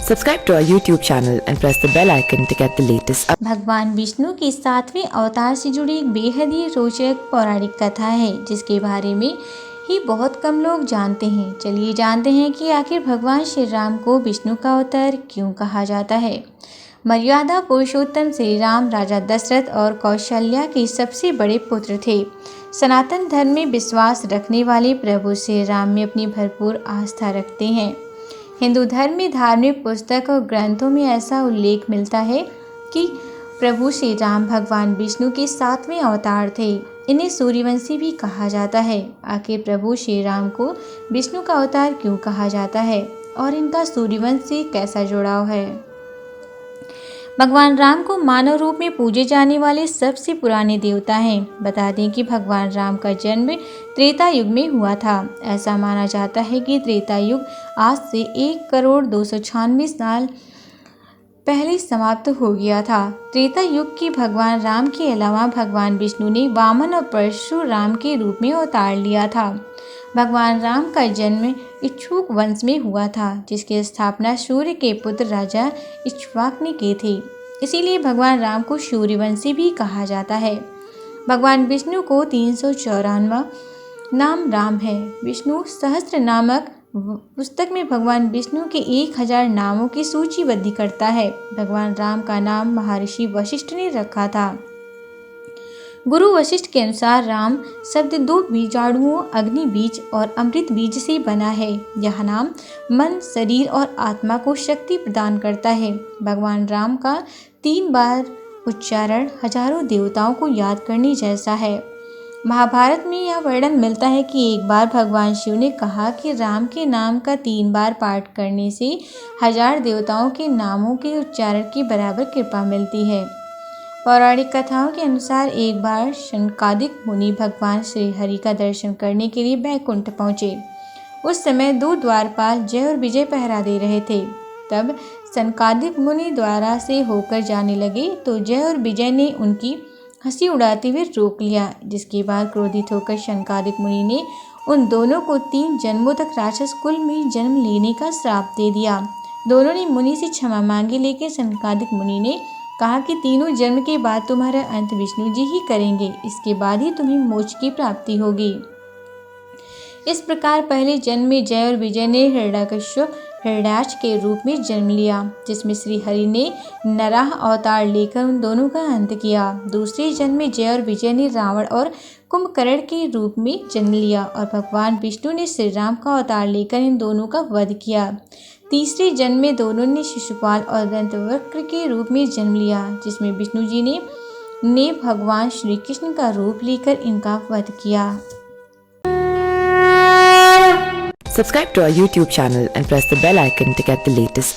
Subscribe to our YouTube channel and press the bell icon to get the latest भगवान विष्णु के 7वें अवतार से जुड़ी एक बेहद ही रोचक पौराणिक कथा है जिसके बारे में ही बहुत कम लोग जानते हैं। चलिए जानते हैं कि आखिर भगवान श्री राम को विष्णु का अवतार क्यों कहा जाता है। मर्यादा पुरुषोत्तम श्री राम राजा दशरथ और कौशल्या के सबसे बड़े पुत्र थे। सनातन धर्म में विश्वास रखने वाले प्रभु श्री राम में अपनी भरपूर आस्था रखते हैं। हिंदू धर्म में धार्मिक पुस्तक और ग्रंथों में ऐसा उल्लेख मिलता है कि प्रभु श्री राम भगवान विष्णु के 7वें अवतार थे। इन्हें सूर्यवंशी भी कहा जाता है। आखिर प्रभु श्री राम को विष्णु का अवतार क्यों कहा जाता है और इनका सूर्यवंश से कैसा जुड़ाव है। भगवान राम को मानव रूप में पूजे जाने वाले सबसे पुराने देवता हैं। बता दें कि भगवान राम का जन्म त्रेता युग में हुआ था। ऐसा माना जाता है कि त्रेता युग आज से 1,296 साल पहले समाप्त हो गया था। त्रेता युग की भगवान राम के अलावा भगवान विष्णु ने वामन और परशुराम के रूप में अवतार लिया था। भगवान राम का जन्म इक्ष्वाकु वंश में हुआ था, जिसकी स्थापना सूर्य के पुत्र राजा इक्ष्वाकु ने की थी। इसीलिए भगवान राम को सूर्यवंशी भी कहा जाता है। भगवान विष्णु को 394वां नाम राम है। विष्णु सहस्त्र नामक पुस्तक में भगवान विष्णु के 1000 नामों की सूचीबद्ध करता है। भगवान राम का नाम महर्षि वशिष्ठ ने रखा था। गुरु वशिष्ठ के अनुसार राम शब्द 2 बीजाणुओं अग्नि बीज और अमृत बीज से बना है। यह नाम मन, शरीर और आत्मा को शक्ति प्रदान करता है। भगवान राम का 3 बार उच्चारण हजारों देवताओं को याद करने जैसा है। महाभारत में यह वर्णन मिलता है कि एक बार भगवान शिव ने कहा कि राम के नाम का 3 बार पाठ करने से 1000 देवताओं के नामों के उच्चारण के बराबर कृपा मिलती है। पौराणिक कथाओं के अनुसार एक बार शनकादिक मुनि भगवान श्री हरि का दर्शन करने के लिए बैकुंठ पहुँचे। उस समय 2 द्वारपाल जय और विजय पहरा दे रहे थे। तब शनकादिक मुनि द्वारा से होकर जाने लगे तो जय और विजय ने उनकी हंसी उड़ाते हुए रोक लिया, जिसके बाद क्रोधित होकर शनकादिक मुनि ने उन दोनों को 3 जन्मों तक राक्षस कुल में जन्म लेने का श्राप दे दिया। दोनों ने मुनि से क्षमा मांगी, लेकिन शनकादिक मुनि ने कहा कि 3 जन्म के बाद तुम्हारा अंत विष्णु जी ही करेंगे, इसके बाद ही तुम्हें मोक्ष की प्राप्ति होगी। इस प्रकार पहले जन्म में जय और विजय ने हिरण्याक्ष के रूप में जन्म लिया, जिसमें श्री हरि ने नराह अवतार लेकर उन दोनों का अंत किया। दूसरे जन्म में जय और विजय ने रावण और कुंभकर्ण के रूप में जन्म लिया और भगवान विष्णु ने श्री राम का अवतार लेकर इन दोनों का वध किया। तीसरे जन्म में दोनों ने शिशुपाल और दंतवक्र के रूप में जन्म लिया, जिसमें विष्णु जी ने भगवान श्री कृष्ण का रूप लेकर इनका वध किया। Subscribe to our YouTube channel and press the bell icon to get the latest